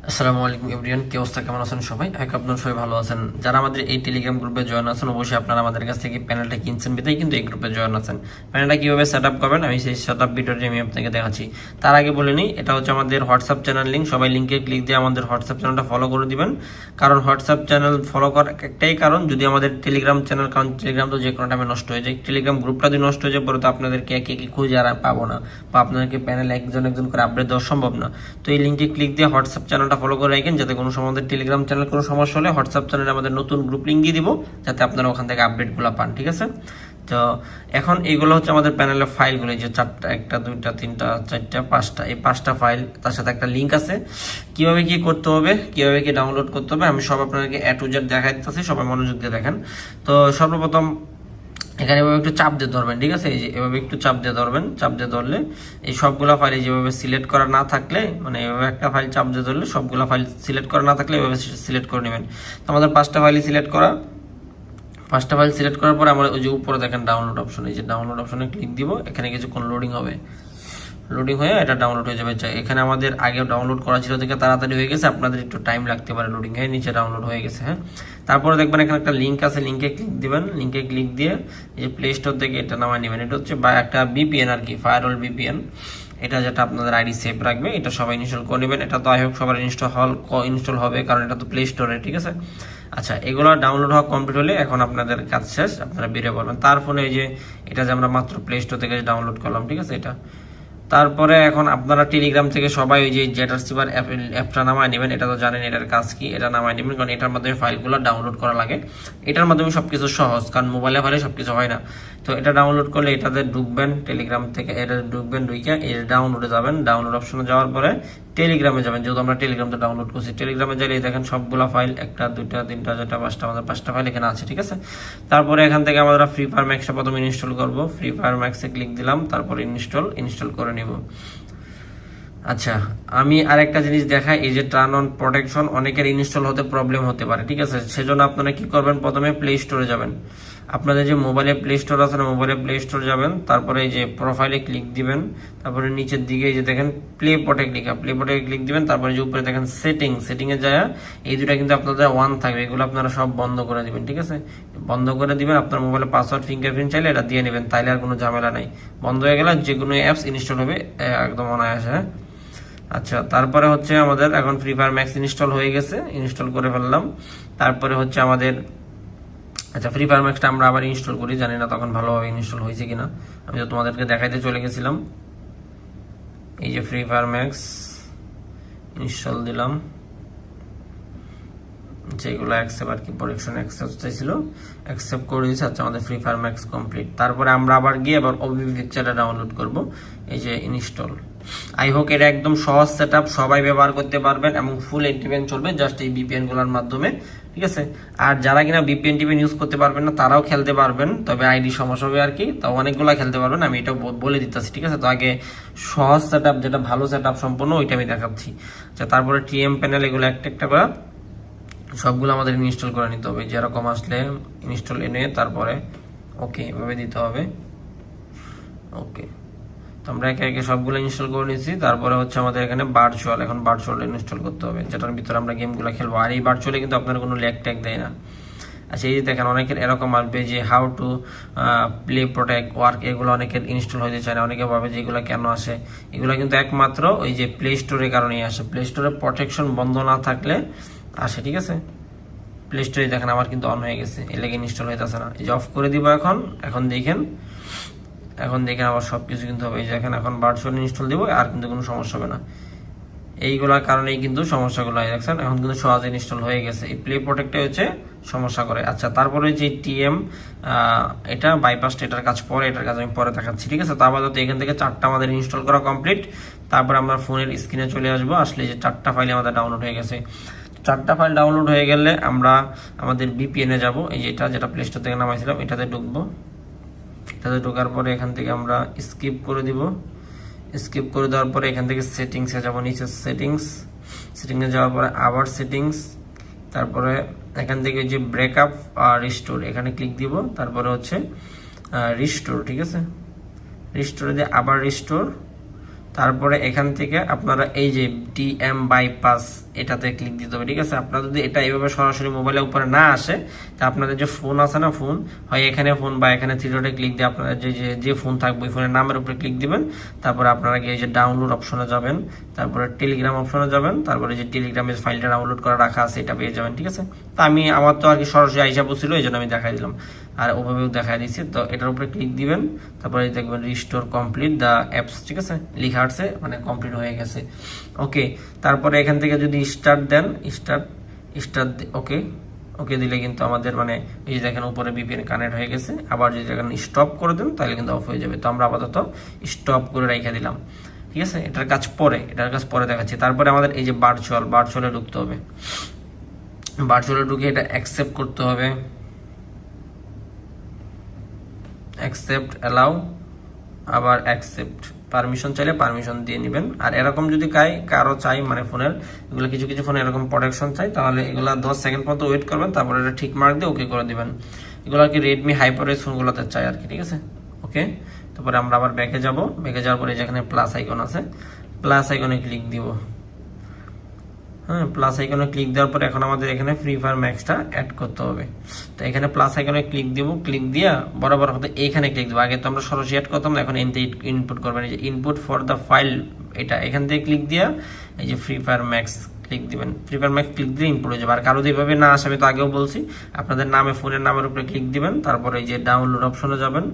আসসালামু আলাইকুম এভরিওয়ান, কি অবস্থা, কেমন আছেন সবাই? আই আপনারা সবাই ভালো আছেন। যারা আমাদের এই টেলিগ্রাম গ্রুপে জয়েন আছেন, অবশ্যই আপনারা আমাদের কাছ থেকে প্যানেলটা কিনছেন বিধায় কিন্তু এই গ্রুপে জয়েন আছেন। প্যানেলটা কিভাবে সেট আপ করবেন আমি সেই সেট আপ ভিডিওটি আমি আপনাকে দেখাচ্ছি। তার আগে বলে নিই, এটা হচ্ছে আমাদের হোয়াটসঅ্যাপ চ্যানেল লিঙ্ক। সবাই লিঙ্কে ক্লিক দিয়ে আমাদের হোয়াটসঅ্যাপ চ্যানেলটা ফলো করে দিবেন। কারণ হোয়াটসঅ্যাপ চ্যানেল ফলো করার একটাই কারণ, যদি আমাদের টেলিগ্রাম চ্যানেল, কারণ টেলিগ্রাম তো যে কোনো টাইমে নষ্ট হয়ে যায়, টেলিগ্রাম গ্রুপটা যদি নষ্ট হয়ে যায় পরে তো আপনাদেরকে একে একে খুঁজে আর পাবো না, বা আপনাদেরকে প্যানেল একজন একজন করে আপডেট দেওয়া সম্ভব না। তো এই লিঙ্কে ক্লিক দিয়ে হোয়াটসঅ্যাপ চ্যানেলটা ফলো করে রাখেন, যাতে কোনো সময় আমাদের টেলিগ্রাম চ্যানেল কোনো সমস্যা হলে হোয়াটসঅ্যাপ চ্যানেলে আমাদের নতুন গ্রুপ লিঙ্ক দিয়ে দিব, যাতে আপনারা ওখান থেকে আপডেটগুলো পান। ঠিক আছে? তো এখন এইগুলো হচ্ছে আমাদের প্যানেলের ফাইলগুলো, যে চারটা, একটা, দুইটা, তিনটা, চারটা, পাঁচটা, এই পাঁচটা ফাইল, তার সাথে একটা লিঙ্ক আছে। কিভাবে কি করতে হবে, কিভাবে কি ডাউনলোড করতে হবে, আমি সব আপনাদেরকে এ টু জেড দেখাই দিতেছি। সবাই মনোযোগ দিয়ে দেখেন। তো সর্বপ্রথম এখানে এভাবে একটু চাপ দিয়ে ধরবেন। ঠিক আছে? এই যে এভাবে একটু চাপ দিয়ে ধরবেন। চাপ দিয়ে ধরলে এই সবগুলা ফাইল যেভাবে সিলেক্ট করা না থাকলে, মানে এভাবে একটা ফাইল চাপ দিয়ে ধরলে সবগুলা ফাইল সিলেক্ট করা না থাকলে এভাবে সিলেক্ট করে নেবেন। তো আমাদের পাঁচটা ফাইলই সিলেক্ট করা। পাঁচটা ফাইল সিলেক্ট করার পরে আমরা ওই যে উপরে দেখেন ডাউনলোড অপশন, এই যে ডাউনলোড অপশনে ক্লিক দিব। এখানে কিছুক্ষণ লোডিং হবে, লোডিং হয়ে এটা ডাউনলোড হয়ে যাবে। এখানে আমাদের আগে ডাউনলোড করা ছিল থেকে তাড়াতাড়ি হয়ে গেছে, আপনাদের একটু টাইম লাগতে পারে লোডিং হয়ে, নিচে ডাউনলোড হয়ে গেছে। হ্যাঁ, তারপরে দেখবেন এখানে একটা লিঙ্ক আছে, লিঙ্কে ক্লিক দিবেন। লিঙ্কে ক্লিক দিয়ে এই যে প্লে স্টোর থেকে এটা নামায় নেবেন। এটা হচ্ছে বা একটা বিপিএন আর কি, ফায়ারওয়াল বিপিএন। এটা যেটা আপনাদের আইডি সেভ রাখবে, এটা সবাই ইনস্টল করে নেবেন। এটা তো আই হোক সবার ইনস্টল হবে, কারণ এটা তো প্লে স্টোরে। ঠিক আছে? আচ্ছা, এগুলো ডাউনলোড হওয়া কমপ্লিট হলে এখন আপনাদের কাজ শেষ, আপনারা বেরিয়ে পড়বেন। তার ফোনে এই যে এটা যে আমরা মাত্র প্লে স্টোর থেকে ডাউনলোড করলাম, ঠিক আছে, এটা। তারপরে এখন আপনারা টেলিগ্রাম থেকে সবাই ওই যে জেট রিসিভার অ্যাপটা নামায় নেবেন। এটা তো জানেন এটার কাজ কি, এটা নামায় নেবেন, কারণ এটার মাধ্যমে ফাইলগুলো ডাউনলোড করা লাগে। এটার মাধ্যমে সবকিছু সহজ, কারণ মোবাইলে ফাইলে সবকিছু হয় না। তো এটা ডাউনলোড করলে এটাতে ঢুকবেন, টেলিগ্রাম থেকে এটা ঢুকবেন, ঢুকে এর ডাউনলোডে যাবেন। ডাউনলোড অপশনে যাওয়ার পরে টেলিগ্রামে যাবেন, যেহেতু আমরা টেলিগ্রামটা ডাউনলোড করছি। টেলিগ্রামে গেলে দেখেন সবগুলো ফাইল, একটা, দুইটা, তিনটা, চারটা, পাঁচটা, আমাদের পাঁচটা ফাইল এখানে আছে। ঠিক আছে? তারপরে এখান থেকে আমরা ফ্রি ফায়ার ম্যাক্সটা প্রথমে ইনস্টল করবো। ফ্রি ফায়ার ম্যাক্সে ক্লিক দিলাম, তারপরে ইনস্টল করে নিব। আচ্ছা, আমি আরেকটা জিনিস দেখাই, এই যে টার্ন অন প্রোটেকশন, অনেকের ইনস্টল হতে প্রবলেম হতে পারে। ঠিক আছে? সেজন্য আপনারা কি করবেন, প্রথমে প্লে স্টোরে যাবেন। আপনাদের যে মোবাইলে প্লে স্টোর আছে না, মোবাইলে প্লে স্টোর যাবেন, তারপরে এই যে প্রোফাইলে ক্লিক দিবেন, তারপরে নিচের দিকে এই যে দেখেন প্লে প্রোটেক্ট লেখা, প্লে প্রোটেক্ট ক্লিক দিবেন। তারপরে যে উপরে দেখেন সেটিংয়ে যায়, এই দুটা কিন্তু আপনাদের ওয়ান থাকবে, এগুলো আপনারা সব বন্ধ করে দিবেন। ঠিক আছে? বন্ধ করে দিবেন। আপনার মোবাইলে পাসওয়ার্ড, ফিঙ্গারপ্রিন্ট চাইলে এটা দিয়ে নেবেন, তাইলে আর কোনো ঝামেলা নাই। বন্ধ হয়ে গেলে যে কোনো অ্যাপস ইনস্টল হবে একদম অনায়াসে। হ্যাঁ, আচ্ছা, তারপরে হচ্ছে আমাদের এখন ফ্রি ফায়ার ম্যাক্স ইনস্টল হয়ে গেছে, ইনস্টল করে ফেললাম। তারপরে হচ্ছে আমাদের, আচ্ছা, ফ্রি ফায়ার ম্যাক্সটা আমরা আবার ইনস্টল করি, জানি না তখন ভালোভাবে ইনস্টল হয়েছে কিনা। আমি তো তোমাদেরকে দেখাইতে চলে গেছিলাম। এই যে ফ্রি ফায়ার ম্যাক্স ইনস্টল দিলাম, যেগুলো অ্যাকসেপ্ট আর কি, প্রোটেকশন অ্যাকসেপ্ট চাইছিল, অ্যাকসেপ্ট করে দিয়েছে। আচ্ছা, আমাদের ফ্রি ফায়ার ম্যাক্স কমপ্লিট। তারপরে আমরা আবার গিয়ে আবার ওবিবি পিকচারটা ডাউনলোড করব। এই যে ইনস্টল। আই হোক এটা একদম সহজ সেটআপ, সবাই ব্যবহার করতে পারবেন এবং ফুল এন্টিভেন চলবে জাস্ট এই বিপিএন গুলোর মাধ্যমে। ঠিক আছে? আর যারা কিনা বিপিএন টিভিএন ইউজ করতে পারবেন না, তারাও খেলতে পারবেন, তবে আইডি সমস্যা হবে আর কি। তাও অনেকগুলো খেলতে পারবেন, আমি এটা বলে দিতেছি। ঠিক আছে? তো আগে সহজ সেটআপ, যেটা ভালো সেটআপ সম্পূর্ণ, ওইটা আমি দেখাচ্ছি। আচ্ছা, তারপরে টিএম প্যানেল, এগুলো একটা একটা করে সবগুলো আমাদের ইনস্টল করে নিতে হবে। যেরকম আসলে ইনস্টল এনে তারপরে ওকে এভাবে দিতে হবে। ওকে, তো আমরা একে একে সবগুলো ইনস্টল করে নিয়েছি। তারপরে হচ্ছে আমাদের এখানে ভার্চুয়াল, এখন ভার্চুয়াল ইনস্টল করতে হবে, যেটার ভিতরে আমরা গেমগুলো খেলবো। আর এই ভার্চুয়ালে কিন্তু আপনার কোনো ল্যাগ ট্যাগ দেয় না। আচ্ছা, এই যে দেখেন অনেকের এরকম আসবে যে how to play protect work, এগুলো অনেকের ইনস্টল হতে চায় না। অনেকে ভাবে যে এগুলো কেন আসে, এগুলো কিন্তু একমাত্র ওই যে প্লে স্টোরের কারণেই আসে। প্লে স্টোরে প্রোটেকশন বন্ধ না থাকলে আসে। ঠিক আছে? প্লে স্টোরে দেখেন আমার কিন্তু অন হয়ে গেছে, এর লেগে ইনস্টল হইতেছে না। এই যে অফ করে দিব এখন। এখন দেখেন আবার সবকিছু কিন্তু হবে। এই যে এখন ভার্চুয়াল ইনস্টল দিব, আর কিন্তু কোনো সমস্যা হবে না। এইগুলোর কারণেই কিন্তু সমস্যাগুলো হয়, দেখছেন এখন কিন্তু সহজে ইনস্টল হয়ে গেছে। এই প্লে প্রোটেক্টে হচ্ছে সমস্যা করে। আচ্ছা, তারপরে যে টিএম, এটা বাইপাসটা, এটার কাজ পরে, এটার কাজ আমি পরে দেখাচ্ছি। ঠিক আছে? তো আপাতত এখান থেকে চারটা আমাদের ইনস্টল করা কমপ্লিট। তারপর আমরা ফোনের স্ক্রিনে চলে আসবো, আসলে যে চারটা ফাইল আমাদের ডাউনলোড হয়ে গেছে। চারটা ফাইল ডাউনলোড হয়ে গেলে আমরা আমাদের বিপিএনে যাব। এই যেটা প্লে স্টোর থেকে নামাইছিলাম, এটাতে ঢুকবো। এটাতে ঢোকার পরে এখান থেকে আমরা স্কিপ করে দিব। স্কিপ করে দেওয়ার পরে এখান থেকে সেটিংসে যাবো, নিচে সেটিংসে যাওয়ার পরে আবার সেটিংস, তারপরে এখান থেকে যে ব্রেকআপ আর রিস্টোর, এখানে ক্লিক দিব। তারপরে হচ্ছে রিস্টোর। ঠিক আছে? রিস্টোরে দিয়ে আবার রিস্টোর। তারপরে এখান থেকে আপনারা এই যে টিএম বাইপাস, এটাতে ক্লিক দিতে হবে, ঠিক আছে। আপনার যদি এটা এইভাবে সরাসরি মোবাইলের উপরে না আসে, তা আপনাদের যে ফোন আছে না, ফোন হয় এখানে ফোন বা এখানে থ্রি ডটে ক্লিক দিয়ে আপনারা যে ফোন থাকবে ওই ফোনের নামের উপরে ক্লিক দিবেন। তারপরে আপনারা গিয়ে এই যে ডাউনলোড অপশনে যাবেন, তারপরে টেলিগ্রাম অপশনে যাবেন, তারপরে যে টেলিগ্রামের ফাইলটা ডাউনলোড করা রাখা আছে এটা পেয়ে যাবেন, ঠিক আছে। তা আমার তো আর কি সরাসরি আইসা বলছিল, এই জন্য আমি দেখাই দিলাম, আর ওভাবেও দেখাই দিচ্ছি। তো এটার উপরে ক্লিক দিবেন, তারপরে দেখবেন রিস্টোর কমপ্লিট দ্য অ্যাপস, ঠিক আছে, লেখা আছে, মানে কমপ্লিট হয়ে গেছে। ওকে, তারপরে এখান থেকে যদি স্টার্ট দেন, স্টার্ট ওকে ওকে দিলে কিন্তু আমাদের মানে এই যে দেখেন উপরে ভিপিএন কানেক্ট হয়ে গেছে। আবার যদি এখন স্টপ করে দেন তাহলে কিন্তু অফ হয়ে যাবে। তো আমরা আপাতত স্টপ করে রেখে দিলাম, ঠিক আছে। এটার কাজ পরে দেখাচ্ছি। তারপরে আমাদের এই যে ভার্চুয়ালে ঢুকতে হবে। ভার্চুয়ালে ঢুকে এটা অ্যাকসেপ্ট করতে হবে, অ্যাকসেপ্ট, অ্যালাউ, আবার অ্যাকসেপ্ট, পারমিশন চাইলে পারমিশন দিয়ে নেবেন। আর এরকম যদি কারো চাই মানে ফোনের এগুলো কিছু কিছু ফোনে এরকম প্রোটেকশন চাই, তাহলে এগুলো 10 সেকেন্ড পর্যন্ত ওয়েট করবেন, তারপরে এটা ঠিক মার্ক দিয়ে ওকে করে দিবেন। এগুলো আর কি রেডমি হাইপার-এস ফোনগুলোতে চাই আর কি, ঠিক আছে। ওকে, তারপরে আমরা আবার ব্যাকে যাওয়ার পরে যেখানে প্লাস আইকন আছে, প্লাস আইকনে ক্লিক দিব। হ্যাঁ, প্লাস আইকনে ক্লিক দেওয়ার পরে এখন আমাদের এখানে ফ্রি ফায়ার ম্যাক্সটা অ্যাড করতে হবে। তো এখানে প্লাস আইকনে ক্লিক দিব, ক্লিক দিয়া বরাবর হতে এইখানে ক্লিক দেবো। আগে তো আমরা সরাসরি অ্যাড করতাম না, এখন ইনপুট করবেন। এই যে ইনপুট ফর দ্য ফাইল, এটা এখান থেকে ক্লিক দিয়া এই যে ফ্রি ফায়ার ম্যাক্স ক্লিক দিবেন। ফ্রি ফায়ার ম্যাক্স ক্লিক দিয়ে ইনপুট হয়ে যাবে। আর কারো যেভাবে না আসে, আমি তো আগেও বলছি, আপনাদের নামে ফোনের নামের উপরে ক্লিক দিবেন, তারপরে এই যে ডাউনলোড অপশনে যাবেন,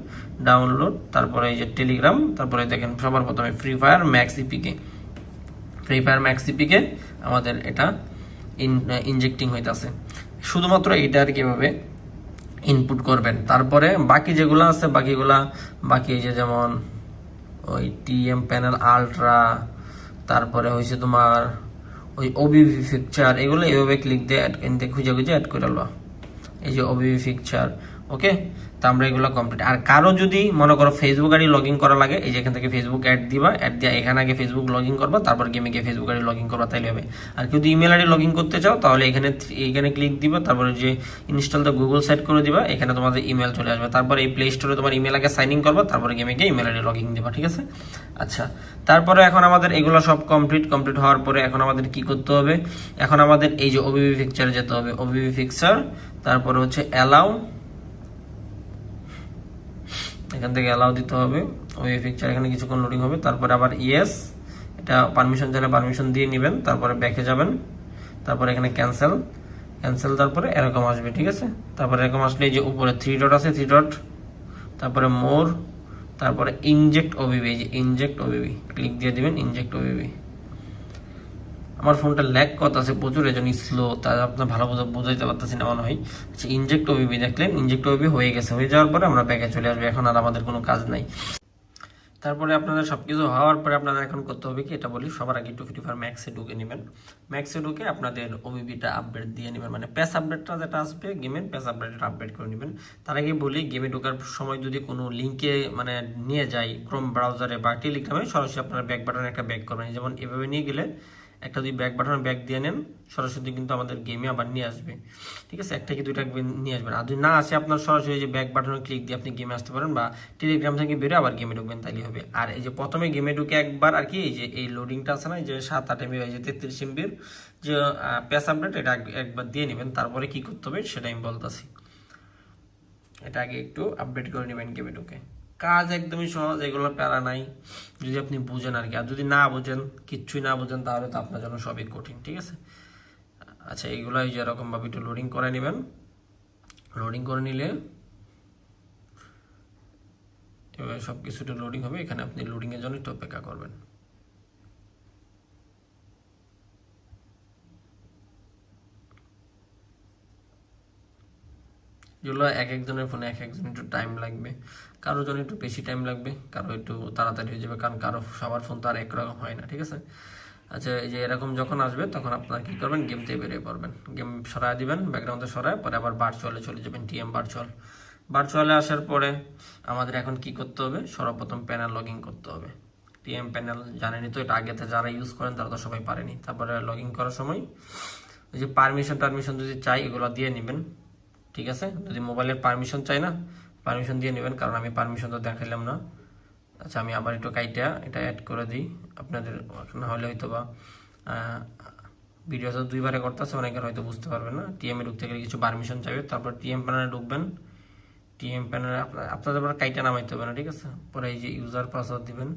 ডাউনলোড, তারপরে এই যে টেলিগ্রাম, তারপরে দেখেন সবার প্রথমে ফ্রি ফায়ার ম্যাক্স ইপিকে আমাদের এটা ইনজেক্টিং হইতাছে। শুধুমাত্র এটা আর কিভাবে ইনপুট করবেন। তারপরে বাকি যেগুলো আছে বাকি যে যেমন ওই টিএম প্যানেল আলট্রা, তারপরে হয়েছে তোমার ওই ওবিভি পিকচার, এগুলো এইভাবে ক্লিক দিয়ে খুঁজে অ্যাড করে আলো। এই যে ওবিভি পিকচার, ওকে। তো আমরা এগুলো কমপ্লিট। আর কারো যদি মনে করো ফেসবুক আইডি লগ ইন করা লাগে, এই যে এখান থেকে ফেসবুক অ্যাড দিয়ে এখানে আগে ফেসবুক লগ ইন করবা, তারপর গেমে গিয়ে ফেসবুক আইডি লগ ইন করবা, তাইলে হবে। আর যদি ইমেল আইডি লগ ইন করতে চাও তাহলে এখানে ক্লিক দিবা, তারপরে যে ইনস্টল দ্য গুগল সাইট করে দিবা, এখানে তোমাদের ইমেল চলে আসবে। তারপরে এই প্লে স্টোরে তোমার ইমেল আগে সাইন ইন করবা, তারপরে গেমে গিয়ে ইমেল আইডি লগ ইন দিবা, ঠিক আছে। আচ্ছা, তারপরে এখন আমাদের এগুলো সব কমপ্লিট হওয়ার পরে এখন আমাদের কি করতে হবে, এখন আমাদের এই যে ওবিভি পিকচারে যেতে হবে, ওবিভি পিকচার, তারপরে হচ্ছে অ্যালাউ, এখান থেকে অ্যালাউ দিতে হবে। ওই পিকচার এখানে কিছুক্ষণ লোডিং হবে, তারপরে আবার ইয়েস, এটা পারমিশন চাইলে পারমিশন দিয়ে নেবেন, তারপরে ব্যাকে যাবেন, তারপরে এখানে ক্যান্সেল, তারপরে এরকম আসবে, ঠিক আছে। তারপরে এরকম আসলে এই যে উপরে থ্রি ডট আছে, তারপরে মোর, তারপরে ইনজেক্ট ওবিবি, এই যে ইনজেক্ট ওবিবি ক্লিক দিয়ে দিবেন, ইনজেক্ট ওবিবি। আমার ফোনটা ল্যাগ কত আছে প্রচুর, এই জন্য স্লো, তাই আপনার ভালো বোঝাইতে পারতেছি না মনে হয়। আচ্ছা, ইনজেক্ট ওবিবি দেখলেন, ইনজেক্ট ওবিবি হয়ে গেছে। হয়ে যাওয়ার পরে আমরা ব্যাকে চলে আসবো, এখন আর আমাদের কোনো কাজ নাই। তারপরে আপনাদের সবকিছু হওয়ার পরে আপনাদের এখন করতে হবে কি, এটা বলি, সবার আগে একটু ফ্রি ফায়ার ম্যাক্সে ঢুকে নেবেন। ম্যাক্সে ঢুকে আপনাদের ওবিবিটা আপডেট দিয়ে নেবেন, মানে প্যাস আপডেটটা যেটা আসবে গেমের প্যাস আপডেটটা আপডেট করে নেবেন। তার আগে বলি, গেমে ঢোকার সময় যদি কোনো লিঙ্কে মানে নিয়ে যায় ক্রোম ব্রাউজারে বা টেলিগ্রামে, সরাসরি আপনারা ব্যাক বাটনে একটা ব্যাক করবেন। যেমন এভাবে নিয়ে গেলে একটা যদি ব্যাক বাটনে ব্যাক দিয়ে নেন, সরাসরি কিন্তু আমাদের গেমে আবার নিয়ে আসবে, ঠিক আছে। একটা কি দুইটা নিয়ে আসবেন। আর যদি না আসে, আপনার সরাসরি যে ব্যাক বাটনে ক্লিক দিয়ে আপনি গেমে আসতে পারেন, বা টেলিগ্রাম থেকে বেরো আবার গেমে ঢুকবেন, তাইলে হবে। আর এই যে প্রথমে গেমে ঢুকে একবার আর কি, এই যে এই লোডিংটা আছে না, এই যে 7-8 MB, এই যে 33 MB যে প্যাস আপডেট, এটা একবার দিয়ে নেবেন। তারপরে কি করতে হবে সেটা আমি বলতেছি। এটা আগে একটু আপডেট করে নেবেন গেমে ঢুকে। কাজ একদমই সহজ, এগুলো প্যারা নাই যদি আপনি বুঝেন আর কি। আর যদি না বুঝেন, কিচ্ছুই না বুঝেন, তাহলে তো আপনার জন্য সবই কঠিন, ঠিক আছে। আচ্ছা, এইগুলো এই যে এরকমভাবে একটু লোডিং করে নেবেন। লোডিং করে নিলে এবার সব কিছু একটু লোডিং হবে। এখানে আপনি লোডিংয়ের জন্য একটু অপেক্ষা করবেন। যেগুলো এক একজনের ফোনে এক একজন একটু টাইম লাগবে, কারো জন্য একটু বেশি টাইম লাগবে, কারো একটু তাড়াতাড়ি হয়ে যাবে, কারণ সবার ফোন তো আর একরকম হয় না, ঠিক আছে। আচ্ছা, এই যে এরকম যখন আসবে তখন আপনারা কি করবেন, গেম থেকে বেরিয়ে পড়বেন, গেম সরায় দিবেন, ব্যাকগ্রাউন্ডে সরায় পরে আবার ভার্চুয়ালে চলে যাবেন, টিএম ভার্চুয়ালে আসার পরে আমাদের এখন কি করতে হবে, সর্বপ্রথম প্যানেল লগ ইন করতে হবে। টিএম প্যানেল জানেনি তো, এটা আগেতে যারা ইউজ করেন তারা তো সবাই পারেনি। তারপরে লগ ইন করার সময় ওই যে পারমিশন যদি চাই এগুলো দিয়ে নেবেন, ঠিক আছে। যদি মোবাইলের পারমিশন চাই না, পারমিশন দিয়ে নেবেন, কারণ আমি পারমিশন তো দেখাইলাম না। আচ্ছা, আমি আবার একটু এটা অ্যাড করে দিই আপনাদের, না হলে হয়তো বা ভিডিও তো দুইবারে করতেছে, অনেকের হয়তো বুঝতে পারবে না। টিএম এ ঢুকতে গেলে কিছু পারমিশন চাইবে, তারপর টিএম প্যানেলে ঢুকবেন। টিএম প্যানেলে আপনাদের পরে কাইটা নামাইতে হবে না, ঠিক আছে। পরে এই যে ইউজার পাসওয়ার্ড দিবেন,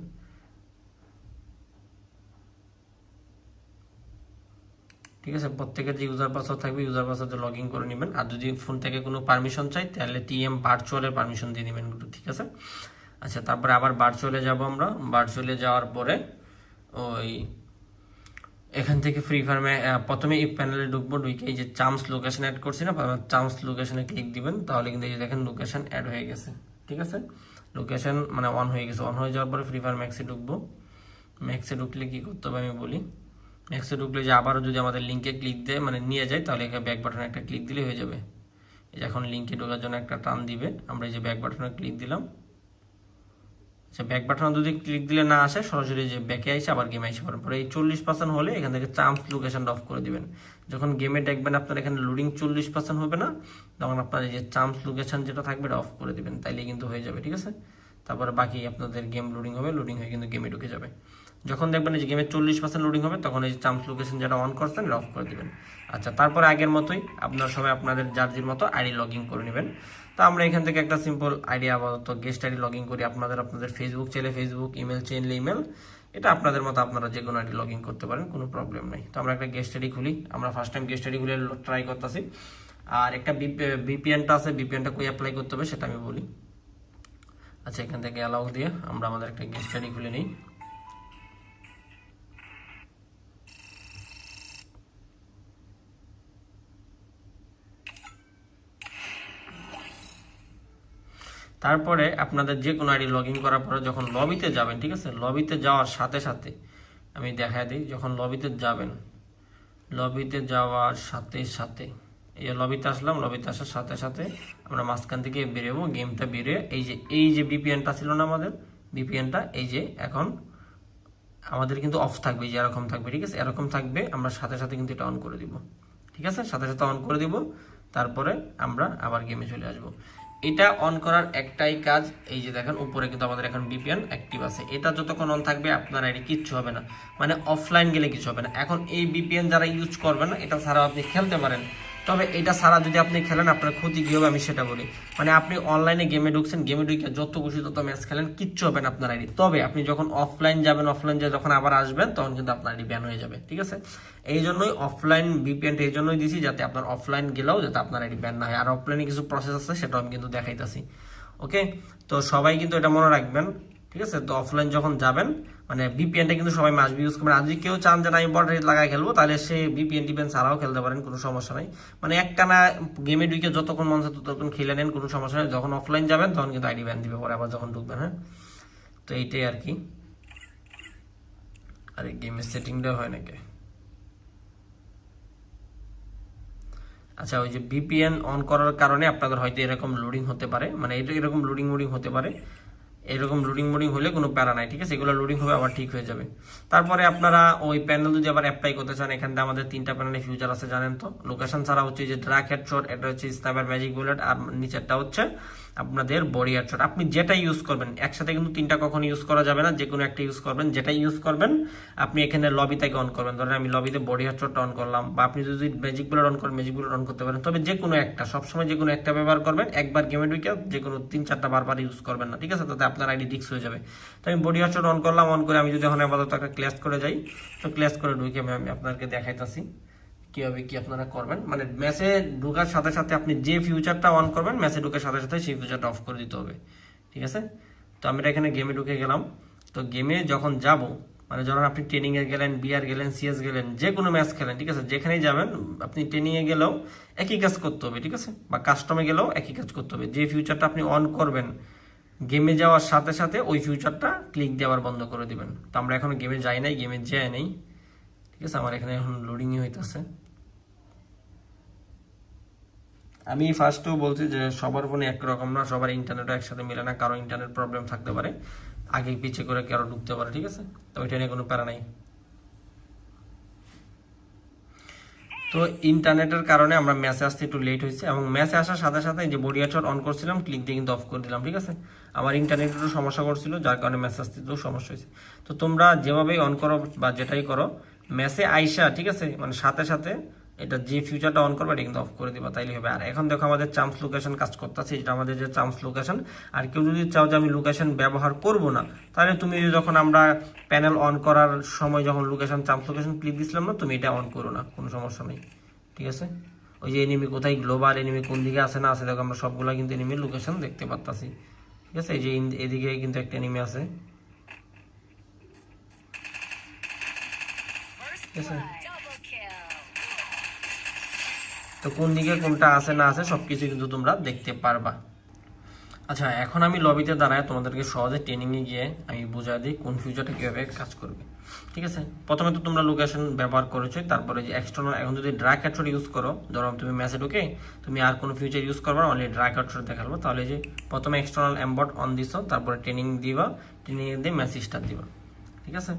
ঠিক আছে। প্রত্যেকের যে ইউজার পাসওয়ার্ড থাকবে ইউজার পাসওয়ার্ডে লগ ইন করে নেবেন। আর যদি ফোন থেকে কোনো পারমিশন চাই তাহলে টিএম ভার্চুয়ালের পারমিশন দিয়ে নেবেন, ঠিক আছে। আচ্ছা, তারপরে আবার ভার্চুয়ালে যাব আমরা। ভার্চুয়ালে যাওয়ার পরে ওই এখান থেকে ফ্রি ফায়ারে প্রথমে এই প্যানেলে ঢুকবো, ঢুকে এই যে চামস লোকেশন অ্যাড করছি না, চামস লোকেশনে ক্লিক দিবেন, তাহলে কিন্তু এই যে দেখেন লোকেশন অ্যাড হয়ে গেছে, ঠিক আছে। লোকেশন মানে অন হয়ে গেছে। অন হয়ে যাওয়ার পরে ফ্রি ফায়ার ম্যাক্সে ঢুকবো। ম্যাক্সে ঢুকলে কি করতে হবে আমি বলি। ম্যাক্সে ঢুকলে যে আবারও যদি আমাদের লিঙ্কে ক্লিক দেয় মানে নিয়ে যায়, তাহলে এখানে ব্যাক বাটনে একটা ক্লিক দিলে হয়ে যাবে। এই যে এখন লিঙ্কে ঢোকার জন্য একটা টান দিবে, আমরা এই যে ব্যাক বাটনে ক্লিক দিলাম। আচ্ছা, ব্যাক বাটন যদি ক্লিক দিলে না আসে, সরাসরি যে ব্যাকে আসে আবার গেমে আসে পরে এই 40% হলে এখান থেকে চাম্প লোকেশনটা অফ করে দিবেন। যখন গেমে দেখবেন আপনার এখানে লোডিং 40% হবে না, তখন আপনার এই যে চাম্পস লোকেশন যেটা থাকবে এটা অফ করে দিবেন, তাইলে কিন্তু হয়ে যাবে, ঠিক আছে। তারপরে বাকি আপনাদের গেম লোডিং হবে, লোডিং হয়ে কিন্তু গেমে ঢুকে যাবে। যখন দেখবেন এই যে গেমের 40% লোডিং হবে, তখন এই চাম্পস লোকেশন যেটা অন করছেন এটা অফ করে দিবেন। আচ্ছা, তারপরে আগের মতোই আপনারা সবাই আপনাদের যার মতো আইডি লগ ইন করে নেবেন। তো আমরা এখান থেকে একটা সিম্পল আইডি আপাতত গেস্ট আইডি লগ ইন করি। আপনাদের ফেসবুক চাইলে ফেসবুক, ইমেল চাইলে ইমেল, এটা আপনাদের মতো আপনারা যে কোনো আইডি লগ ইন করতে পারেন, কোনো প্রবলেম নেই। তো আমরা একটা গেস্ট আইডি খুলি। আমরা ফার্স্ট টাইম গেস্ট আইডি খুলে ট্রাই করতেছি। আর একটা বিপিএনটা আছে, বিপিএনটা কই অ্যাপ্লাই করতে হবে সেটা আমি বলি। আচ্ছা, এখান থেকে অ্যালাউ দিয়ে আমরা আমাদের একটা গেস্ট আইডি খুলে নিই। তারপরে আপনাদের যে কোনো আইডি লগ ইন করার পরে যখন লবিতে যাবেন, ঠিক আছে, লবিতে যাওয়ার সাথে সাথে আমি দেখায় দিই। যখন লবিতে যাবেন, লবিতে যাওয়ার সাথে সাথে এই লবিতে আসলাম, লবিতে আসার সাথে সাথে আমরা মাঝখান থেকে বেরোবো। গেমটা বেরিয়ে এই যে বিপিএনটা ছিল না আমাদের, বিপিএনটা এই যে এখন আমাদের কিন্তু অফ থাকবে, যে এরকম থাকবে, ঠিক আছে, এরকম থাকবে। আমরা সাথে সাথে কিন্তু এটা অন করে দিব, ঠিক আছে, সাথে সাথে অন করে দিব। তারপরে আমরা আবার গেমে চলে আসব। এটা অন করার একটাই কাজ, এই যে দেখেন উপরে কিন্তু আমাদের এখন বিপিএন অ্যাক্টিভ আছে। এটা যতক্ষণ অন থাকবে আপনার আইডি কিচ্ছু হবে না, মানে অফলাইন গেলে কিছু হবে না। এখন এই বিপিএন যারা ইউজ করবেন না, এটা ছাড়াও আপনি খেলতে পারেন। তবে এটা ছাড়া যদি আপনি খেলেন আপনার ক্ষতি কি হবে আমি সেটা বলি। মানে আপনি অনলাইনে গেমে ঢুকছেন, গেমে ঢুকে যত খুশি তত ম্যাচ খেলেন, কিচ্ছু হবে না আপনার আইডি। তবে আপনি যখন অফলাইন যাবেন, অফলাইন যে যখন আবার আসবেন, তখন কিন্তু আপনার আইডি ব্যান হয়ে যাবে, ঠিক আছে। এই জন্যই অফলাইন বিপিএনটা এই জন্যই দিছি, যাতে আপনার অফলাইন গেলেও যাতে আপনার আইডি ব্যান না হয়। আর অফলাইনে কিছু প্রসেস আছে সেটাও আমি কিন্তু দেখাইতেছি, ওকে। তো সবাই কিন্তু এটা মনে রাখবেন, ঠিক আছে। তো অফলাইন যখন যাবেন, মানে বিপিএনটা কিন্তু সবাই মাসবি ইউজ করবেন। আর যদি কেউ চান যে আমি বট রেট লাগাই খেলবো, তাহলে সে বিপিএন টিপিএন ছাড়াও খেলতে পারেন, কোনো সমস্যা নাই। মানে একটানা গেমে ঢুকে যতক্ষণ মন চায় ততক্ষণ খেলে নেন, কোনো সমস্যা নেই। যখন অফলাইন যাবেন তখন কিন্তু আইডি ব্যান দিবে পরে আবার যখন ঢুকবেন, হ্যাঁ। তো এইটাই আর কি। আরে গেমের সেটিংটা হয় নাকি? আচ্ছা, ওই যে বিপিএন অন করার কারণে আপনাদের হয়তো এরকম লোডিং হতে পারে, মানে এটা এরকম লোডিং হতে পারে। এরকম লোডিং হলে কোনো প্যারা নাই, ঠিক আছে, এগুলো লোডিং হবে আবার ঠিক হয়ে যাবে। তারপরে আপনারা ওই প্যানেল যদি আবার অ্যাপ্লাই করতে চান, এখান থেকে আমাদের 3টা প্যানেলে ফিউচার আছে জানেন তো। লোকেশন ছাড়া হচ্ছে যে ড্রাগ হেডশট, এটা হচ্ছে স্নাইপার ম্যাজিক বুলেট, আর নিচেরটা হচ্ছে আপনাদের বডি হেডশট। আপনি যেটা ইউজ করবেন, একসাথে কিন্তু 3টা কখনো ইউজ করা যাবে না, যে কোনো একটা ইউজ করবেন। যেটা ইউজ করবেন আপনি এখানে লবি থেকে অন করবেন। ধরেন আমি লবিতে বডি হেডশটটা অন করলাম, বা আপনি যদি ম্যাজিক বুলেট অন করেন ম্যাজিক বুলেট অন করতে পারেন। তবে যে কোনো একটা, সবসময় যে কোনো একটা ব্যবহার করবেন। একবার গেমে ঢুকে যে কোনো 3-4টা বারবার ইউজ করবেন না, ঠিক আছে, তাতে আপনার আইডি ডিক্স হয়ে যাবে। তো আমি বডি হেডশট অন করলাম, অন করে আমি যদি এখন আপাতত একটা ক্লাস করে যাই, তো ক্লাস করে ঢুকে আমি আপনাদেরকে দেখাইতেছি কিভাবে কি আপনারা করবেন। মানে ম্যাচে ঢোকার সাথে সাথে আপনি যে ফিউচারটা অন করবেন, ম্যাচে ঢোকার সাথে সাথে সেই ফিউচারটা অফ করে দিতে হবে, ঠিক আছে। তো আমি এখানে গেমে ঢুকে গেলাম। তো গেমে যখন যাব, মানে যখন আপনি ট্রেনিং এ গেলেন, বিআর গেলেন, সিএস গেলেন, যে কোনো ম্যাচ খেলেন, ঠিক আছে, যেখানেই যাবেন আপনি ট্রেনিং এ গেলেও একই কাজ করতে হবে, ঠিক আছে, বা কাস্টমে গেলেও একই কাজ করতে হবে। যে ফিউচারটা আপনি অন করবেন, গেমে যাওয়ার সাথে সাথে ওই ফিউচারটা ক্লিক দিয়ে আবার বন্ধ করে দিবেন। তো আমরা এখন গেমে যাই নাই, গেমে যাই নাই, ঠিক আছে। আমার এখানে এখন লোডিংই হইতেছে। আমি ফার্স্টেও বলছি যে সবার ফোনে একরকম না, সবার ইন্টারনেটও একসাথে মিলে না, কারো ইন্টারনেট প্রবলেম থাকতে পারে, আগে পিছিয়ে করে কারো ঢুকতে পারে, ঠিক আছে। তো ওইটা নিয়ে কোনো প্যারা নাই। তো ইন্টারনেটের কারণে আমরা ম্যাচে আসতে একটু লেট হয়েছে, এবং ম্যাচে আসার সাথে সাথে যে বডি হেডশট অন করছিলাম, ক্লিক দিয়ে কিন্তু অফ করে দিলাম, ঠিক আছে। আমার ইন্টারনেটের একটু সমস্যা করছিল, যার কারণে ম্যাচ আসতে একটু সমস্যা হয়েছে। তো তোমরা যেভাবেই অন করো বা যেটাই করো, মেসে আইসা, ঠিক আছে, মানে সাথে সাথে এটা যে ফিউচারটা অন করবে এটা কিন্তু অফ করে দিবা, তাইলে হবে। আর এখন দেখো আমাদের চাম্পস লোকেশন কাজ করতেছে, এটা আমাদের যে চাম্পস লোকেশন। আর কেউ যদি চাও যে আমি লোকেশন ব্যবহার করব না, তাহলে তুমি যখন আমরা প্যানেল অন করার সময় যখন লোকেশন চাম্পস লোকেশন ক্লিক দিছিলাম না, তুমি এটা অন করো না, কোনো সমস্যা নেই, ঠিক আছে। ওই যে এনিমি কোথায়, গ্লোবাল এনিমি কোন দিকে আছে না আছে, দেখো আমরা সবগুলা কিন্তু এনিমির লোকেশন দেখতে পাচ্ছি, ঠিক আছে। এই যে এদিকে কিন্তু একটা এনিমি আছে, ঠিক আছে। তো কোন দিকে কোনটা আছে না আছে সবকিছু কিন্তু তোমরা দেখতে পারবা। আচ্ছা, এখন আমি লবিতে দাঁড়ায় তোমাদেরকে সহজে ট্রেনিংয়ে গিয়ে আমি বুঝাই দিই কোন ফিউচারটা কীভাবে কাজ করবে, ঠিক আছে। প্রথমে তো তোমরা লোকেশন ব্যবহার করেছো, তারপরে যে এক্সটার্নাল, এখন যদি ড্রাগ হেডশট ইউজ করো, ধরো তুমি ম্যাচে ঢুকে তুমি আর কোনো ফিউচার ইউজ করবা না, অনলি ড্রাগ হেডশট দেখাবো, তাহলে যে প্রথমে এক্সটার্নাল এমবট অন দিছো, তারপরে ট্রেনিং দিবা, ট্রেনিং দিয়ে ম্যাচ স্টার্ট দিবা, ঠিক আছে।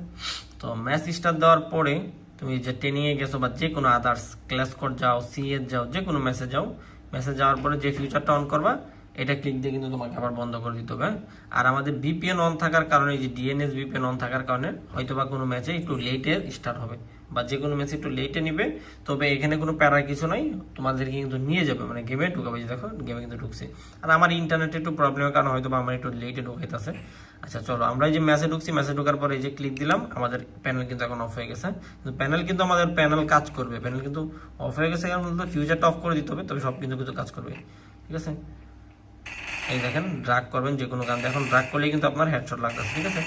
তো ম্যাচ স্টার্ট দেওয়ার পরে তুমি যে ট্রেনিংয়ে গেছো বা যে কোনো আদার্স ক্লাস কোড যাও, সিএস যাও, যে কোনো ম্যাচে যাও, ম্যাচে যাওয়ার পরে যে ফিউচারটা অন করবা এটা ক্লিক দিয়ে কিন্তু তোমাকে আবার বন্ধ করে দিতে হবে। আর আমাদের ভিপিএন অন থাকার কারণে, যে ডিএনএস ভিপিএন অন থাকার কারণে হয়তো বা কোনো ম্যাচে একটু লেটে স্টার্ট হবে, বা যে কোনো ম্যাচে একটু লেটে নিবে, তবে এখানে কোনো প্যারার কিছু নাই, তোমাদেরকে কিন্তু নিয়ে যাবে, মানে গেমে ঢুকাবে। দেখো গেমে কিন্তু ঢুকছে। আর আমার ইন্টারনেটে একটু প্রবলেমের কারণে হয়তো বা আমার একটু লেটে ঢুকাইতেছে। আচ্ছা চলো, আমরা এই যে ম্যাচে ঢুকছি, ম্যাচে ঢোকার পরে এই যে ক্লিক দিলাম, আমাদের প্যানেল কিন্তু এখন অফ হয়ে গেছে। কিন্তু প্যানেল কিন্তু আমাদের প্যানেল কাজ করবে, প্যানেল কিন্তু অফ হয়ে গেছে, কারণ ফিউচারটা অফ করে দিতে হবে, তবে সব কিন্তু কিছু কাজ করবে, ঠিক আছে। এই দেখেন ড্রাগ করবেন যে কোনো গান, এখন ড্রাগ করলে কিন্তু আপনার হেডশট লাগতেছে, ঠিক আছে।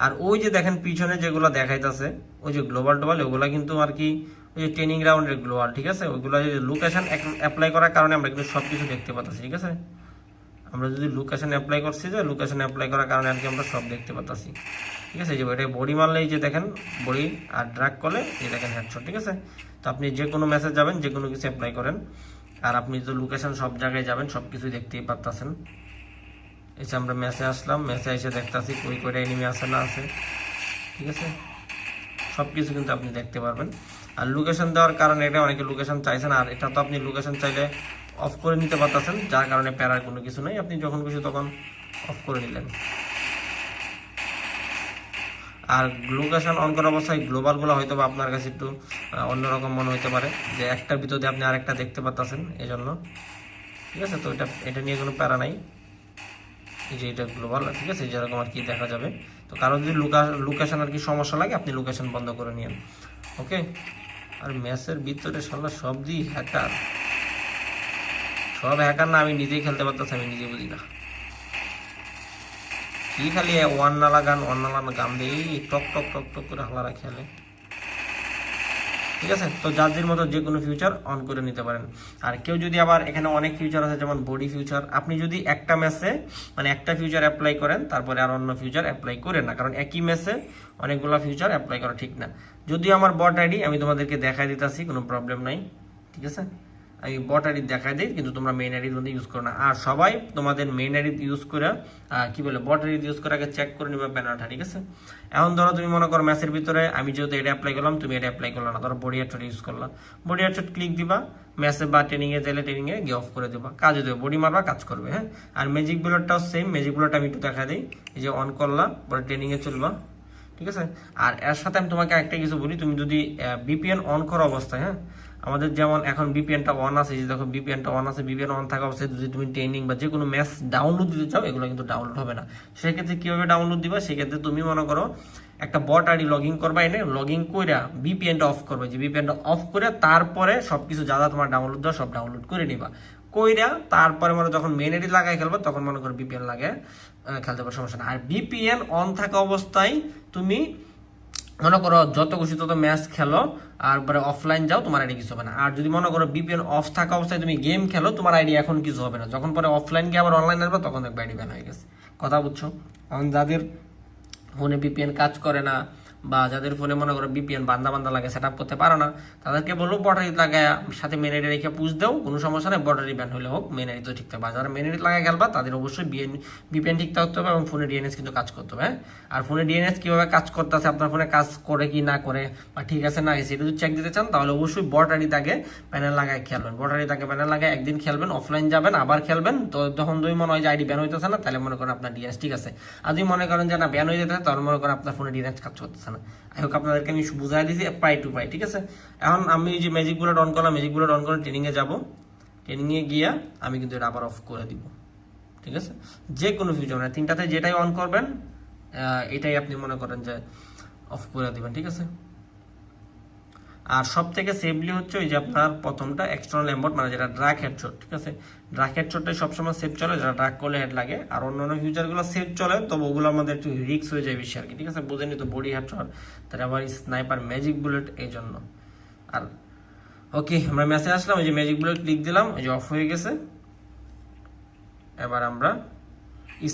আর ওই যে দেখেন পিছনে যেগুলো দেখাইতেছে, ওই যে গ্লোবাল টোবাল, ওগুলা কিন্তু আর কি ওই যে ট্রেনিং গ্রাউন্ডের গ্লোবাল, ঠিক আছে। ওইগুলো যে লোকেশন অ্যাপ্লাই করার কারণে আমরা কিন্তু সবকিছু দেখতে পাচ্ছি, ঠিক আছে। আমরা যদি লোকেশন অ্যাপ্লাই করছি, যে লোকেশন অ্যাপ্লাই করার কারণে আর কি আমরা সব দেখতে পাচ্ছি, ঠিক আছে। যে এটা বডি মারলেই যে দেখেন বডি, আর ড্রাগ করলে এই দেখেন হেডশট, ঠিক আছে। তো আপনি যে কোনো মেসেজ যাবেন, যে কোনো কিছু অ্যাপ্লাই করেন, আর আপনি যে লোকেশন সব জায়গায় যাবেন সব কিছুই দেখতেই পারতেছেন। এসে আমরা ম্যাচে আসলাম, ম্যাচে এসে দেখতেছি কই কয়টা এনিমি আছে না আছে, ঠিক আছে। সব কিছু কিন্তু আপনি দেখতে পারবেন। আর লোকেশন দেওয়ার কারণে, এটা অনেকে লোকেশন চাইছেন, আর এটা তো আপনি লোকেশন চাইলে অফ করে নিতে পারতেছেন, যার কারণে প্যারার কোনো কিছু নেই, আপনি যখন খুশি তখন অফ করে নিলেন। আর লোকেশন অন করা অবস্থায় গ্লোবালগুলো হয়তো বা আপনার কাছে একটু অন্যরকম মনে হতে পারে, যে একটার ভিতরে আপনি আরেকটা দেখতে পাচ্ছেন, এই জন্য, ঠিক আছে। তো এটা নিয়ে কোনো প্যারা নাই, এই যে এটা গ্লোবাল, ঠিক আছে, যেরকম আর কি দেখা যাবে। তো কারো যদি লোকেশন আর কি সমস্যা লাগে, আপনি লোকেশন বন্ধ করে নিন, ওকে। আর ম্যাচের ভিতরে সালা সব দিই হ্যাকার, সব হ্যাকার না, আমি নিজেই খেলতে পারতেছি, আমি নিজে বুঝি না কি, খালি ওয়ান নালা গান দিয়ে টক টক টক টক করে হালারা খেলে, ঠিক আছে। তো জার্জির মতো যে কোনো ফিউচার অন করে নিতে পারেন। আর কেউ যদি আবার এখানে অনেক ফিউচার আছে, যেমন বডি ফিউচার, আপনি যদি একটা ম্যাচে মানে একটা ফিউচার অ্যাপ্লাই করেন, তারপরে আর অন্য ফিউচার অ্যাপ্লাই করেন না, কারণ একই ম্যাচে অনেকগুলো ফিউচার অ্যাপ্লাই করা ঠিক না। যদিও আমার বট আইডি আমি তোমাদেরকে দেখাই দিতেছি, কোনো প্রবলেম নাই, ঠিক আছে। আমি বট আইডি দেখাই দিই, কিন্তু তোমরা মেইন আইডির মধ্যে ইউজ করো না। আর সবাই তোমাদের মেইন আইডি ইউজ করে কি বলে বট আইডি ইউজ করে আগে চেক করে নিবে ব্যানারটা, ঠিক আছে। এখন ধরো তুমি মনে করো ম্যাচের ভিতরে আমি যেহেতু এটা অ্যাপ্লাই করলাম, তুমি এটা অ্যাপ্লাই করলো না, ধরো বডি হেডশট ইউজ করলা, বডি হেডশট ক্লিক দিবা, ম্যাচে বা ট্রেনিংয়ে গেলে ট্রেনিংয়ে গিয়ে অফ করে দেবা, কাজে দেবে, বডি মারবা কাজ করবে, হ্যাঁ। আর ম্যাজিক বুলেটটাও সেম, ম্যাজিক বুলেটটা আমি একটু দেখা দিই, এই যে অন করলা, পরে ট্রেনিংয়ে চলবা, ঠিক আছে। আর এর সাথে আমি তোমাকে একটা কিছু বলি, তুমি যদি বিপিএন অন করা অবস্থায়, হ্যাঁ, আমাদের যেমন এখন বিপিএনটা অন আছে, যে দেখো বিপিএনটা অন আছে, বিপিএন অন থাকা অবস্থায় যদি তুমি ট্রেনিং বা যে কোনো ম্যাচ ডাউনলোড দিতে চাও, এগুলো কিন্তু ডাউনলোড হবে না। সেক্ষেত্রে কিভাবে ডাউনলোড দিবা, সেক্ষেত্রে তুমি মনে করো একটা বট আইডি লগ ইন করবা, এনে লগ ইন করে বিপিএনটা অফ করবে, যে বিপিএনটা অফ করে তারপরে সবকিছু যা যা তোমার ডাউনলোড দেওয়া সব ডাউনলোড করে নিবা, কইরা তারপরে মনে যখন মেন আইডি লাগাই খেলবা, তখন মনে করো বিপিএন লাগে খেলতে পারো, সমস্যা না। আর বিপিএন অন থাকা অবস্থায় তুমি মনে করো যত খুশি তত ম্যাচ খেলো, আর পরে অফলাইন যাও, তোমার আইডি কিছু হবে না। আর যদি মনে করো বিপিএন অফ থাকা অবস্থায় তুমি গেম খেলো, তোমার আইডি এখন কিছু হবে না, যখন পরে অফলাইন গিয়ে আবার অনলাইন আসবে, তখন দেখবে আইডি ব্যান হয়ে গেছে। কথা বুঝছো? এখন যাদের ফোনে বিপিএন কাজ করে না, বা যাদের ফোনে মনে করো বিপিএন বান্দা লাগে সেট আপ করতে পারো না, তাদেরকে বলবো বটারি লাগায় সাথে মেন আইডি রেখে পুষ দাও, কোনো সমস্যা নেই, বটারি ব্যান হলে হোক, মেন আইডি তো ঠিক থাকবে। যারা মেন আইডি লাগায় খেলবা তাদের অবশ্যই বিপিএন ঠিক থাকতে হবে, এবং ফোনে ডিএনএস কিন্তু কাজ করতে হবে, হ্যাঁ। আর ফোনে ডিএনএস কিভাবে কাজ করতেছে, আপনার ফোনে কাজ করে কি না করে, বা ঠিক আছে না সেটা যদি চেক দিতে চান, তাহলে অবশ্যই বটারি তাকে প্যানেল লাগায় খেলবেন, বটারি তাকে প্যানেল লাগায় একদিন খেলবেন, অফলাইন যাবেন আবার খেলবেন, তো যখন দুই মনে হয় যে আইডি ব্যান হইতেছে না, তাহলে মনে করেন আপনার ডিএনএস ঠিক আছে। আর যদি মনে করেন যে না ব্যান হয়ে যেতে, তাহলে মনে করেন আপনার ফোনে ডিএনএস কাজ করতেছে না। আই হোক আপনাদেরকে আমি বুঝাই দিয়েছি পাই টু পাই, ঠিক আছে। এখন আমি এই যে ম্যাজিক বুলেট অন করলাম, ম্যাজিক বুলেট অন করে ট্রেনিংয়ে যাব, ট্রেনিংয়ে গিয়া আমি কিন্তু এটা আবার অফ করে দিব, ঠিক আছে। যে কোনো ফিউচার মানে তিনটাতে যেটাই অন করবেন এটাই আপনি মনে করেন যে অফ করে দিবেন, ঠিক আছে। আর সব থেকে সেফলি হচ্ছে ওই যে আপনার প্রথমটা এক্সটার্নাল এমবট মানে যেটা ড্রাগ হেডশট, ঠিক আছে। ড্রাগ হেডশটটাই সবসময় সেফ চলে, যেটা ড্রাগ করলে হেড লাগে। আর অন্যান্য ফিউচারগুলো সেফ চলে, তবে ওগুলো আমাদের একটু রিস্ক হয়ে যায় বেশি আর কি, ঠিক আছে। বোঝেনি তো বডি হেডশট, তার আবার স্নাইপার ম্যাজিক বুলেট এই জন্য। আর ওকে আমরা ম্যাচে আসলাম, ওই যে ম্যাজিক বুলেট ক্লিক দিলাম, ওই যে অফ হয়ে গেছে। এবার আমরা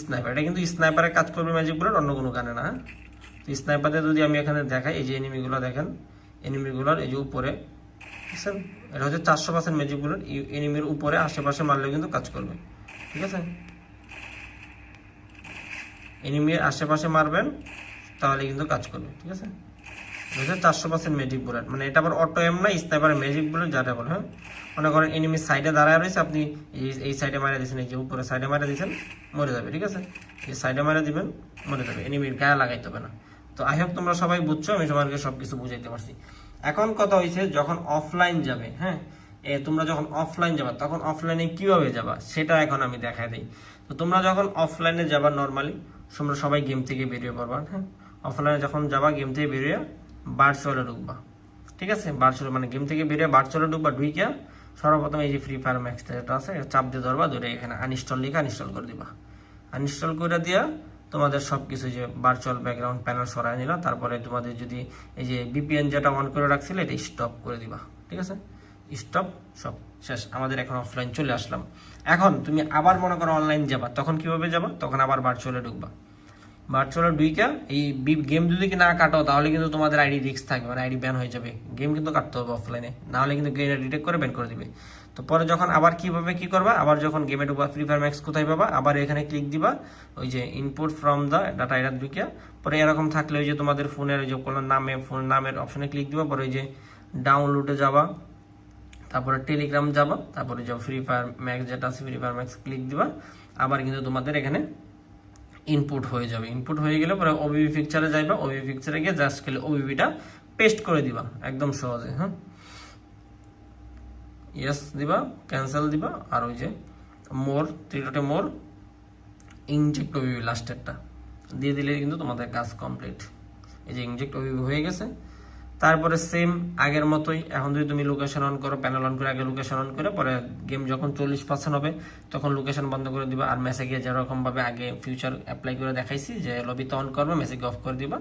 স্নাইপার, এটা কিন্তু স্নাইপারে কাজ করবে ম্যাজিক বুলেট, অন্য কোনো গানে না। তো স্নাইপারে যদি আমি এখানে দেখাই, এই যে এনিমিগুলো দেখেন, এনিমিগুলোর এই যে উপরে, বুঝছেন, এটা হচ্ছে 400% ম্যাজিক বুলেট। এনিমির উপরে আশেপাশে মারলেও কিন্তু কাজ করবে, ঠিক আছে। এনিমির আশেপাশে মারবেন তাহলে কিন্তু কাজ করবে, ঠিক আছে। এটা 400% ম্যাজিক বুলেট, মানে এটা আবার অটো এম না, স্নাইপারের ম্যাজিক বুলেট যাটা বলে। হ্যাঁ, মনে করেন এনিমির সাইডে দাঁড়ায় রয়েছে, আপনি এই সাইডে মারা দিয়েছেন, এই যে উপরে সাইডে মারা দিয়েছেন, মরে যাবে, ঠিক আছে। এই সাইডে মারা দিবেন, মরে যাবে, এনিমির গায়ে লাগাইতে হবে না। তো আই হোপ তোমরা সবাই বুঝছো, আমি সবাইকে সবকিছু বুঝাইতে পারছি। এখন কথা হয়েছে যখন অফলাইন যাবে, হ্যাঁ, তোমরা যখন অফলাইন যাবা তখন অফলাইনে কিভাবে যাবা সেটা এখন আমি দেখাই দিই। তো তোমরা যখন অফলাইনে যাবা নর্মালি তোমরা সবাই গেম থেকে বেরিয়ে পড়বা, হ্যাঁ। অফলাইনে যখন যাবা গেম থেকে বেরিয়ে ভার্চুয়ালে ঢুকবা, ঠিক আছে। ভার্চুয়াল মানে গেম থেকে বেরিয়ে ভার্চুয়ালে ঢুকবা, ঢুইকা সর্বপ্রথম এই যে ফ্রি ফায়ার ম্যাক্সটা যেটা আছে চাপ দিয়ে ধরবা, ধরে এখানে আনইনস্টল লিখে আনইনস্টল করে দিবা। আনইনস্টল করে দিয়া তোমাদের সবকিছু যে ভার্চুয়াল ব্যাকগ্রাউন্ড প্যানেল সরাই নিলা, তারপরে তোমাদের যদি এই যে ভিপিএন যেটা অন করে রাখছিলে এটা স্টপ করে দিবা, ঠিক আছে। স্টপ, সব শেষ, আমাদের এখন অফলাইন চলে আসলাম। এখন তুমি আবার মনে করো অনলাইন যাবা, তখন কিভাবে যাবা, তখন আবার ভার্চুয়ালে ঢুকবা। ভার্চুয়াল ঢুইকা এই গেম যদি না কাটো তাহলে কিন্তু তোমাদের আইডি রিস্ক থাকবে, মানে আইডি ব্যান হয়ে যাবে। গেম কিন্তু কাটতে হবে অফলাইনে, না হলে কিন্তু গেম ডিটেক্ট করে ব্যান করে দিবে। তো পরে যখন আবার কিভাবে কি করবা, আবার যখন গেমে ঢুকবা ফ্রি ফায়ার ম্যাক্স কোথায় পাবা, আবার এখানে ক্লিক দিবা, ওই যে ইনপুট ফ্রম দ্য ডাটা এটা ঢুকিয়া, পরে এরকম থাকলে ওই যে তোমাদের ফোনের ওই যে কোনো নামে ফোন নামের অপশনে ক্লিক দিবা, পরে ওই যে ডাউনলোডে যাবা, তারপরে টেলিগ্রাম যাবা, তারপরে যে ফ্রি ফায়ার ম্যাক্স যেটা আছে ফ্রি ফায়ার ম্যাক্স ক্লিক দিবা, আবার কিন্তু তোমাদের এখানে ইনপুট হয়ে যাবে। ইনপুট হয়ে গেলে পরে ওবিবি পিকচারে যাইবা, ওবিবি পিকচারে গিয়ে জাস্ট খালি ওবিবিটা পেস্ট করে দিবা একদম সহজে, হ্যাঁ। ইয়েস দিবা, ক্যান্সেল দিবা, আর ওই যে মোর ত্রিডটে মোর ইনজেক্ট ওবিবি লাস্টেরটা দিয়ে দিলে কিন্তু তোমাদের কাজ কমপ্লিট। এই যে ইনজেক্ট ওবিবি হয়ে গেছে। তারপরে সেম আগের মতোই এখন যদি তুমি লোকেশন অন করো, প্যানেল অন করে আগে লোকেশন অন করে, পরে গেম যখন 40% হবে তখন লোকেশন বন্ধ করে দিবা। আর মেসেজে যেরকম ভাবে আগে ফিউচার অ্যাপ্লাই করে দেখাইছি যে লবিতে অন করবে, মেসেজ অফ করে দিবা,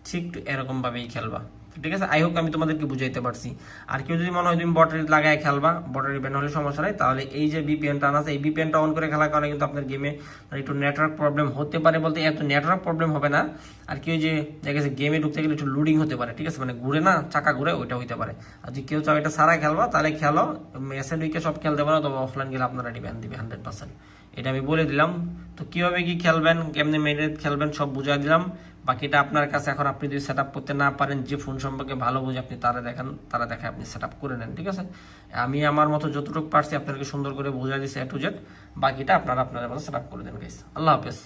ঠিক এরকম ভাবেই খেলবা, ঠিক আছে। আই হোপ আমি তোমাদেরকে বুঝাইতে পারছি। আর কেউ যদি মনে হয় তুমি বটারি লাগায় খেলবা, বটারি ব্যান হলে সমস্যা নাই, তাহলে এই যে বিপিএনটা আছে এই বিপিএনটা অন করে খেলার কারণে কিন্তু আপনার গেমে একটু নেটওয়ার্ক প্রবলেম হতে পারে, বলতে এত নেটওয়ার্ক প্রবলেম হবে না। আর কেউ যে দেখেছে গেমে ঢুকতে গেলে একটু লোডিং হতে পারে, ঠিক আছে, মানে ঘুরে না চাকা ঘুরে, ওইটা হইতে পারে। আর যদি কেউ চাও এটা সারা খেলবা তাহলে খেলো, মেসে ঢুকে সব খেলতে পারো, তবে অফলাইন গেলে আপনারা ব্যান দিবে 100%, এটা আমি বলে দিলাম। তো কিভাবে কি খেলবেন, কেমনে মেনে খেলবেন সব বুঝাই দিলাম। বাকিটা আপনার কাছে, এখন আপনি যদি সেট করতে না পারেন, যে ফোন সম্পর্কে ভালো বুঝে আপনি তারা দেখান, তারা দেখে আপনি সেট করে নেন, ঠিক আছে। আমি আমার মতো যতটুকু পারছি আপনাদেরকে সুন্দর করে বুঝাই দিচ্ছি A to Z, বাকিটা আপনারা আপনাদের মতো সেট করে দেন গাইস। আল্লাহ হাফেজ।